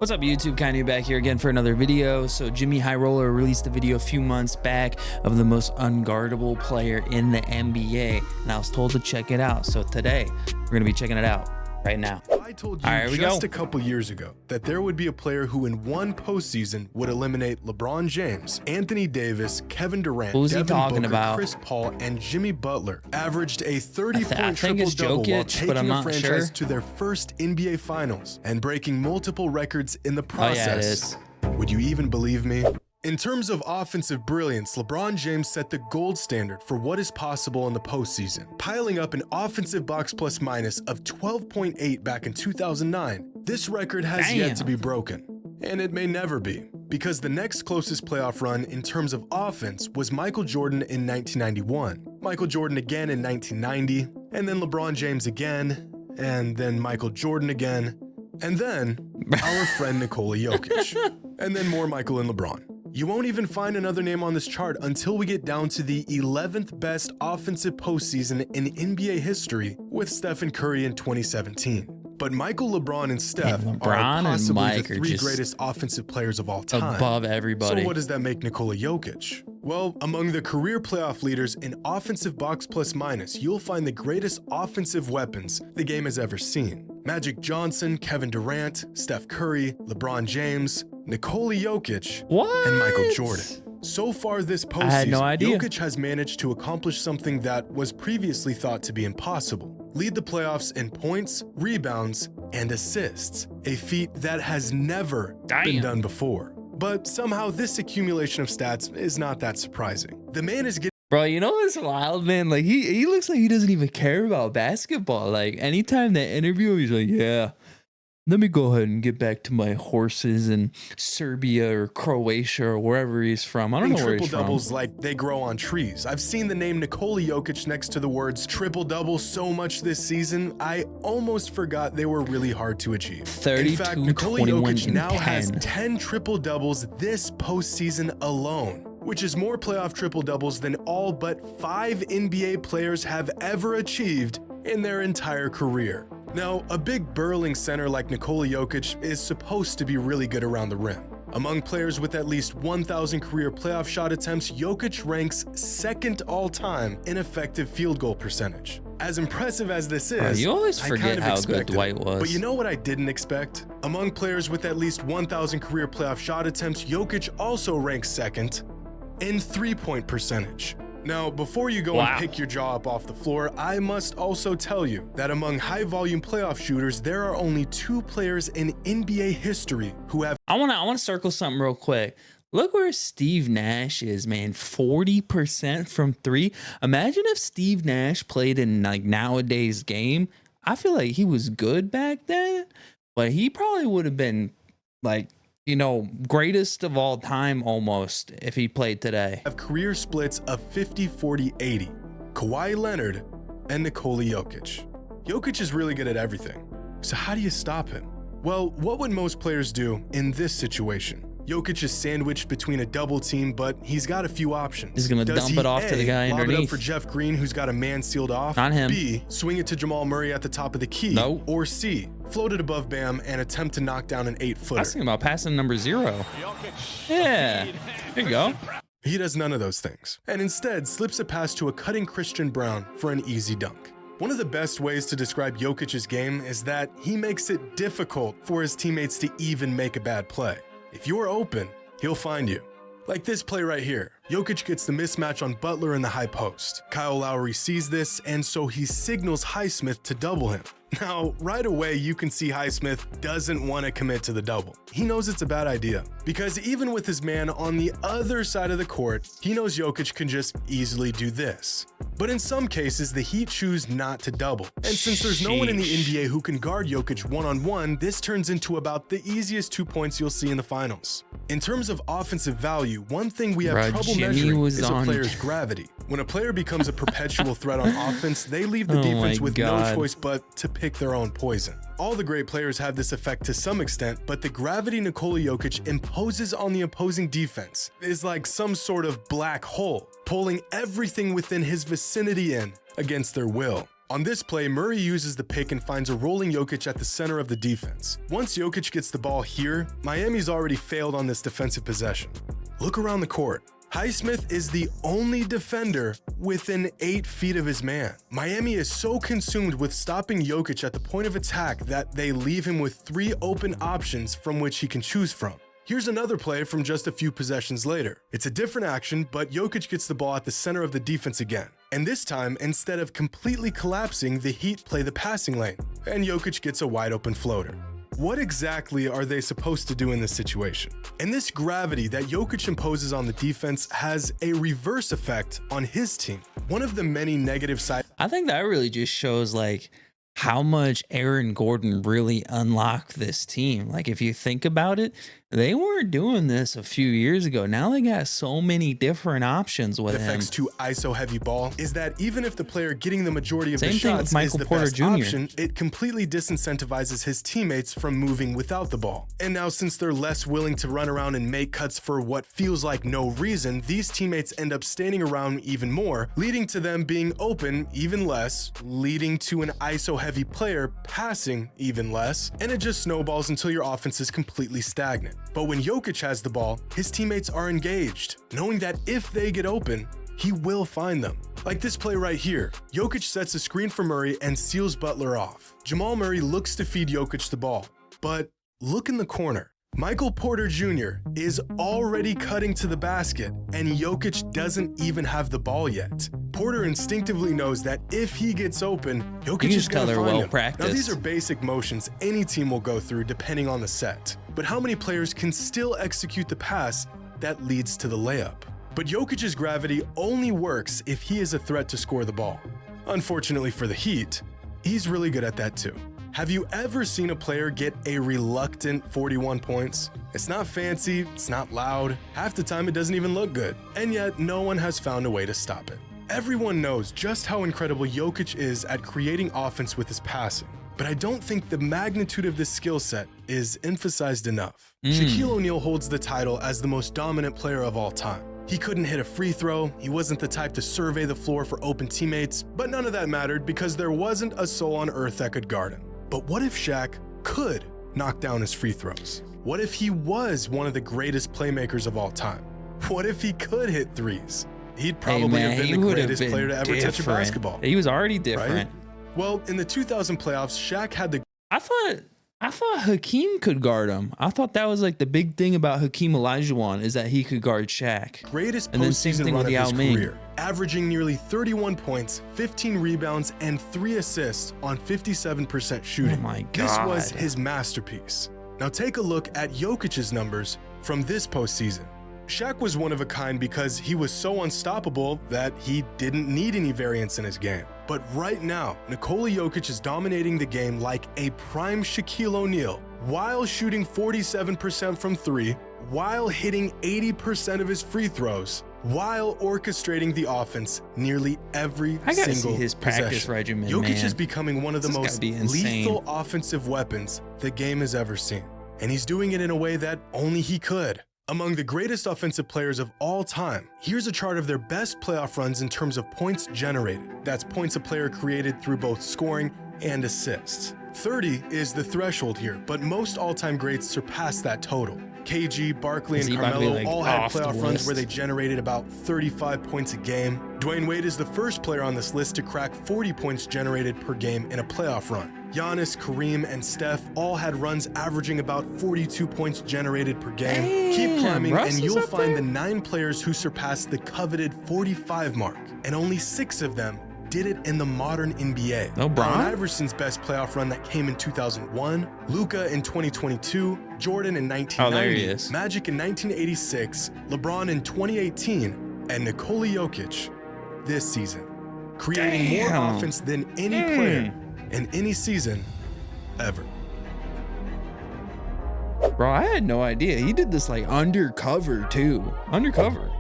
What's up, YouTube? Kanye back here again for another video. So Jimmy High Roller released a video a few months back of the most unguardable player in the NBA, and I was told to check it out. So today we're gonna be checking it out right now. I told you just a couple years ago that there would be a player who in one postseason would eliminate LeBron James, Anthony Davis, Kevin Durant, Devin Booker, Chris Paul, and Jimmy Butler, averaged a 30-point triple-double while taking a franchise to their first NBA Finals and breaking multiple records in the process. Would you even believe me? In terms of offensive brilliance, LeBron James set the gold standard for what is possible in the postseason, piling up an offensive box plus minus of 12.8 back in 2009. This record has yet to be broken, and it may never be, because the next closest playoff run in terms of offense was Michael Jordan in 1991, Michael Jordan again in 1990, and then LeBron James again, and then Michael Jordan again, and then our friend Nikola Jokic, and then more Michael and LeBron. You won't even find another name on this chart until we get down to the 11th best offensive postseason in NBA history with Stephen Curry in 2017. But Michael, LeBron, and Steph are possibly the three greatest offensive players of all time. Above everybody. So what does that make Nikola Jokic? Well, among the career playoff leaders in offensive box plus minus, you'll find the greatest offensive weapons the game has ever seen. Magic Johnson, Kevin Durant, Steph Curry, LeBron James, Nikola Jokic, and Michael Jordan. So far this postseason, Jokic has managed to accomplish something that was previously thought to be impossible. Lead the playoffs in points, rebounds, and assists, a feat that has never been done before. But somehow this accumulation of stats is not that surprising. The man is getting— Bro, you know what's wild, man? Like he looks like he doesn't even care about basketball. Like anytime they interview him, he's like, yeah, let me go ahead and get back to my horses in Serbia or Croatia or wherever he's from. I don't know where he's from. Triple doubles like they grow on trees. I've seen the name Nikola Jokic next to the words triple double so much this season, I almost forgot they were really hard to achieve. 32, in fact, Nikola Jokic now 10. has 10 triple doubles this postseason alone, which is more playoff triple doubles than all but 5 NBA players have ever achieved in their entire career. Now, a big burling center like Nikola Jokic is supposed to be really good around the rim. Among players with at least 1,000 career playoff shot attempts, Jokic ranks second all-time in effective field goal percentage. As impressive as this is, you always forget how good Dwight was. But you know what I didn't expect? Among players with at least 1,000 career playoff shot attempts, Jokic also ranks second in three-point percentage. Now, before you go and pick your jaw up off the floor, I must also tell you that among high-volume playoff shooters, there are only 2 players in NBA history who have— I want to circle something real quick. Look where Steve Nash is, man. 40% from 3. Imagine if Steve Nash played in like nowadays game. I feel like he was good back then, but he probably would have been like, you know, greatest of all time almost if he played today. Have career splits of 50, 40, 80. Kawhi Leonard and Nikola Jokic. Jokic is really good at everything. So how do you stop him? Well, what would most players do in this situation? Jokic is sandwiched between a double team, but he's got a few options. He's gonna dump it off to the guy underneath. Lob it up for Jeff Green, who's got a man sealed off. Not him. B, swing it to Jamal Murray at the top of the key. No. Or C, float it above Bam and attempt to knock down an 8-footer. I was thinking about passing number 0. Yeah, there you go. He does none of those things, and instead slips a pass to a cutting Christian Brown for an easy dunk. One of the best ways to describe Jokic's game is that he makes it difficult for his teammates to even make a bad play. If you're open, he'll find you. Like this play right here. Jokic gets the mismatch on Butler in the high post. Kyle Lowry sees this, and so he signals Highsmith to double him. Now, right away, you can see Highsmith doesn't want to commit to the double. He knows it's a bad idea, because even with his man on the other side of the court, he knows Jokic can just easily do this. But in some cases, the Heat choose not to double. And since there's no one in the NBA who can guard Jokic one-on-one, this turns into about the easiest 2 points you'll see in the finals. In terms of offensive value, one thing we have trouble measuring is a player's gravity. When a player becomes a perpetual threat on offense, they leave the defense with no choice but to pick their own poison. All the great players have this effect to some extent, but the gravity Nikola Jokic imposes on the opposing defense is like some sort of black hole, pulling everything within his vicinity in against their will. On this play, Murray uses the pick and finds a rolling Jokic at the center of the defense. Once Jokic gets the ball here, Miami's already failed on this defensive possession. Look around the court. Highsmith is the only defender within 8 feet of his man. Miami is so consumed with stopping Jokic at the point of attack that they leave him with 3 open options from which he can choose from. Here's another play from just a few possessions later. It's a different action, but Jokic gets the ball at the center of the defense again. And this time, instead of completely collapsing, the Heat play the passing lane, and Jokic gets a wide open floater. What exactly are they supposed to do in this situation? And this gravity that Jokic imposes on the defense has a reverse effect on his team. One of the many negative sides. I think that really just shows like how much Aaron Gordon really unlocked this team. Like if you think about it, they weren't doing this a few years ago. Now they got so many different options with him. Affects to ISO heavy ball is that even if the player getting the majority of Same the thing shots with is the Porter best Jr. option, it completely disincentivizes his teammates from moving without the ball. And now since they're less willing to run around and make cuts for what feels like no reason, these teammates end up standing around even more, leading to them being open even less, leading to an ISO heavy player passing even less, and it just snowballs until your offense is completely stagnant. But when Jokic has the ball, his teammates are engaged, knowing that if they get open, he will find them. Like this play right here. Jokic sets a screen for Murray and seals Butler off. Jamal Murray looks to feed Jokic the ball, but look in the corner. Michael Porter Jr. is already cutting to the basket, and Jokic doesn't even have the ball yet. Porter instinctively knows that if he gets open, Jokic is going to find him. Now, these are basic motions any team will go through depending on the set. But how many players can still execute the pass that leads to the layup? But Jokic's gravity only works if he is a threat to score the ball. Unfortunately for the Heat, he's really good at that too. Have you ever seen a player get a reluctant 41 points? It's not fancy, it's not loud, half the time it doesn't even look good, and yet no one has found a way to stop it. Everyone knows just how incredible Jokic is at creating offense with his passing, but I don't think the magnitude of this skill set is emphasized enough. Shaquille O'Neal holds the title as the most dominant player of all time. He couldn't hit a free throw, he wasn't the type to survey the floor for open teammates, but none of that mattered because there wasn't a soul on earth that could guard him. But what if Shaq could knock down his free throws? What if he was one of the greatest playmakers of all time? What if he could hit threes? He'd probably have been the greatest player to ever touch a basketball. He was already different. Right? Well, in the 2000 playoffs, Shaq had the... I thought Hakeem could guard him. I thought that was like the big thing about Hakeem Olajuwon is that he could guard Shaq. Greatest postseason run of his career, averaging nearly 31 points, 15 rebounds, and 3 assists on 57% shooting. Oh my God. This was his masterpiece. Now take a look at Jokic's numbers from this postseason. Shaq was one of a kind because he was so unstoppable that he didn't need any variance in his game. But right now, Nikola Jokic is dominating the game like a prime Shaquille O'Neal, while shooting 47% from 3, while hitting 80% of his free throws, while orchestrating the offense nearly every single his practice regimen. Jokic is becoming one of the most lethal offensive weapons the game has ever seen. And he's doing it in a way that only he could. Among the greatest offensive players of all time, here's a chart of their best playoff runs in terms of points generated. That's points a player created through both scoring and assists. 30 is the threshold here, but most all-time greats surpass that total. KG, Barkley, and Carmelo all had playoff runs where they generated about 35 points a game. Dwayne Wade is the first player on this list to crack 40 points generated per game in a playoff run. Giannis, Kareem, and Steph all had runs averaging about 42 points generated per game. Damn, keep climbing Russ and you'll find there? the 9 players who surpassed the coveted 45 mark, and only 6 of them did it in the modern NBA. No, Bron? Allen Iverson's best playoff run that came in 2001, Luka in 2022, Jordan in 1990, Magic in 1986, LeBron in 2018, and Nikola Jokic this season, creating more offense than any player in any season ever. Bro, I had no idea. He did this like undercover too. Undercover.